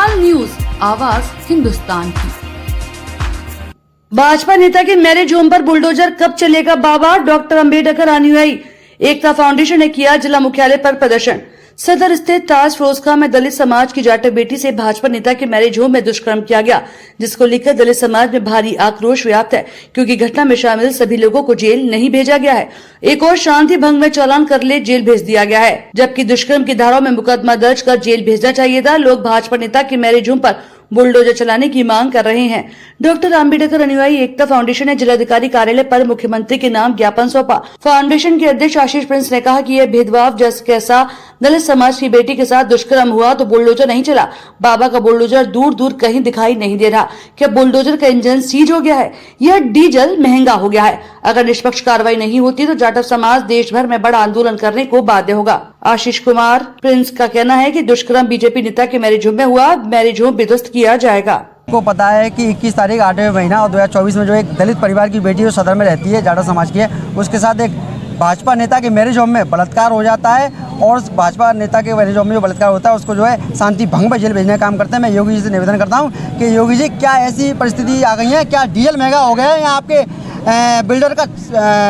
तत्काल न्यूज, आवाज हिंदुस्तान की। भाजपा नेता के मैरिज होम पर बुलडोजर कब चलेगा बाबा, डॉक्टर अंबेडकर अनुयायी एकता फाउंडेशन ने किया जिला मुख्यालय पर प्रदर्शन। सदर स्थित ताज फिरोजखा में दलित समाज की जाटक बेटी से भाजपा नेता के मैरिज होम में दुष्कर्म किया गया, जिसको लेकर दलित समाज में भारी आक्रोश व्याप्त है, क्योंकि घटना में शामिल सभी लोगों को जेल नहीं भेजा गया है। एक और शांति भंग में चालान कर ले जेल भेज दिया गया है, जबकि दुष्कर्म की धाराओं में मुकदमा दर्ज कर जेल भेजना चाहिए था। लोग भाजपा नेता के मैरिज होम पर बुलडोजर चलाने की मांग कर रहे हैं। डॉक्टर अंबेडकर अनुयायी एकता फाउंडेशन ने जिलाधिकारी कार्यालय पर मुख्यमंत्री के नाम ज्ञापन सौंपा। फाउंडेशन के अध्यक्ष आशीष प्रिंस ने कहा कि यह भेदभाव जैसा दलित समाज की बेटी के साथ दुष्कर्म हुआ तो बुलडोजर नहीं चला। बाबा का बुलडोजर दूर दूर कहीं दिखाई नहीं दे रहा। क्या बुलडोजर का इंजन सीज हो गया है? यह डीजल महंगा हो गया है। अगर निष्पक्ष कार्रवाई नहीं होती तो जाटव समाज देश भर में बड़ा आंदोलन करने को बाध्य होगा। आशीष कुमार प्रिंस का कहना है कि दुष्कर्म बीजेपी नेता के मैरिज होम में हुआ, मैरिज होम विध्वस्त किया जाएगा। को पता है कि 21 तारीख 8वें महीना और 2024 में जो एक दलित परिवार की बेटी जो सदर में रहती है, जाटव समाज की है, उसके साथ एक भाजपा नेता के मैरिज होम में बलात्कार हो जाता है। और भाजपा नेता के मैरिज होम में जो बलात्कार होता है उसको जो है शांति भंग में जेल भेजने का काम करते हैं। मैं योगी जी से निवेदन करता हूं कि योगी जी, क्या ऐसी परिस्थिति आ गई है, क्या डीजल महंगा हो गया है या आपके बिल्डर का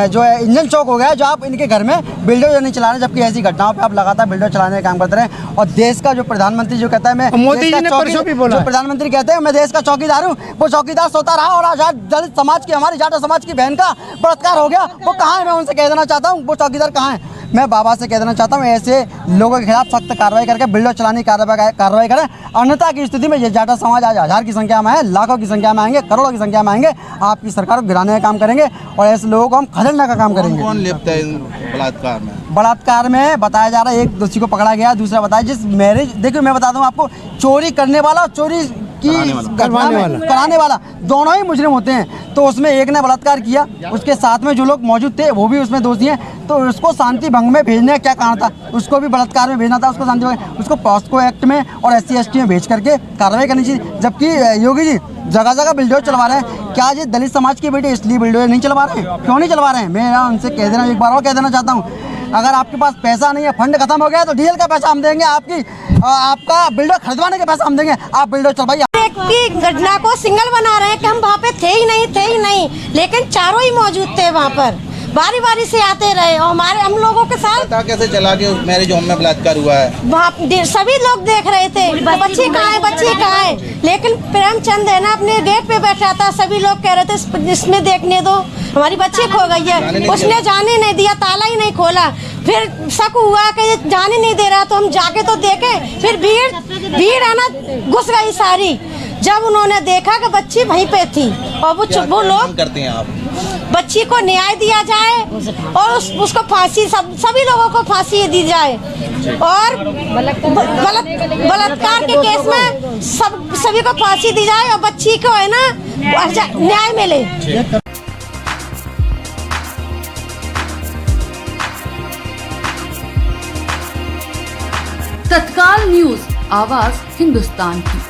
जो है इंजन चौक हो गया है, जो आप इनके घर में बिल्डर नहीं चला रहे, जबकि ऐसी घटनाओं पे आप लगातार बिल्डर चलाने का काम करते रहे। और देश का जो प्रधानमंत्री जो कहता है मैं मोदी जी ने परसों भी बोला, जो प्रधानमंत्री कहते हैं मैं देश का चौकीदार हूँ, वो चौकीदार सोता रहा और आज दलित समाज की, हमारी जाटव समाज की बहन का बलात्कार हो गया, वो कहाँ है? मैं उनसे कह देना चाहता हूँ वो चौकीदार कहाँ है। मैं बाबा से कह देना चाहता हूँ ऐसे लोगों के खिलाफ सख्त कार्रवाई करके बिल्डर चलाने की कार्रवाई करें। अन्यथा की स्थिति में ये जाटव समाज आज 1000 की संख्या में है, लाखों की संख्या में आएंगे, करोड़ों की संख्या में आएंगे, आपकी सरकार को गिराने का काम करेंगे और ऐसे लोगों को हम खदेड़ने का काम करेंगे। कौन लिप्त है बलात्कार में? बलात्कार में बताया जा रहा है एक दोषी को पकड़ा गया, दूसरा बताया जिस मैरिज, देखिए मैं बता दूं आपको, चोरी करने वाला और चोरी की कराने वाला दोनों ही मुजरिम होते हैं। तो उसमें एक ने बलात्कार किया, उसके साथ में जो लोग मौजूद थे वो भी उसमें दोषी हैं, तो उसको शांति भंग में भेजने का क्या कारण था? उसको भी बलात्कार में भेजना था, उसको शांति भंग, उसको पॉस्को एक्ट में और SC/ST में भेज करके कार्रवाई करनी चाहिए। जबकि योगी जी जगह जगह बिल्डोजर चलवा रहे हैं। क्या ये दलित समाज की बेटी इसलिए बिल्डोजर नहीं चलवा रहे हैं? क्यों नहीं चलवा रहे हैं? मैं उनसे कह देना, एक बार और कह देना चाहता हूँ, अगर आपके पास पैसा नहीं है, फंड खत्म हो गया तो डीजल का पैसा हम देंगे, आपका बिल्डर खरीदवाने के पैसा हम देंगे, आप बिल्डर चलवाइए। की घटना को सिंगल बना रहे हैं कि हम वहाँ पे थे ही नहीं, लेकिन चारों ही मौजूद थे वहाँ पर, बारी बारी से आते रहे और हम लोगों के साथ पता कैसे चला कि उस मैरिज होम में बलात्कार हुआ है? वहाँ सभी लोग देख रहे थे, बच्ची कहाँ है, लेकिन प्रेमचंद है ना अपने गेट पे बैठा था, सभी लोग कह रहे थे इसमें देखने दो, हमारी बच्ची खो गई है, उसने जाने नहीं दिया, ताला ही नहीं खोला। फिर शक हुआ कि जाने नहीं दे रहा, तो हम जाके तो देखे, फिर भीड़ आना घुस गई सारी। जब उन्होंने देखा कि बच्ची वहीं पे थी और वो लोग करते हैं आप बच्ची को न्याय दिया जाए और उसको फांसी, सभी लोगों को फांसी दी जाए और बलात्कार के केस में सभी को फांसी दी जाए और बच्ची को है ना न्याय मिले। तत्काल न्यूज, आवाज हिंदुस्तान की।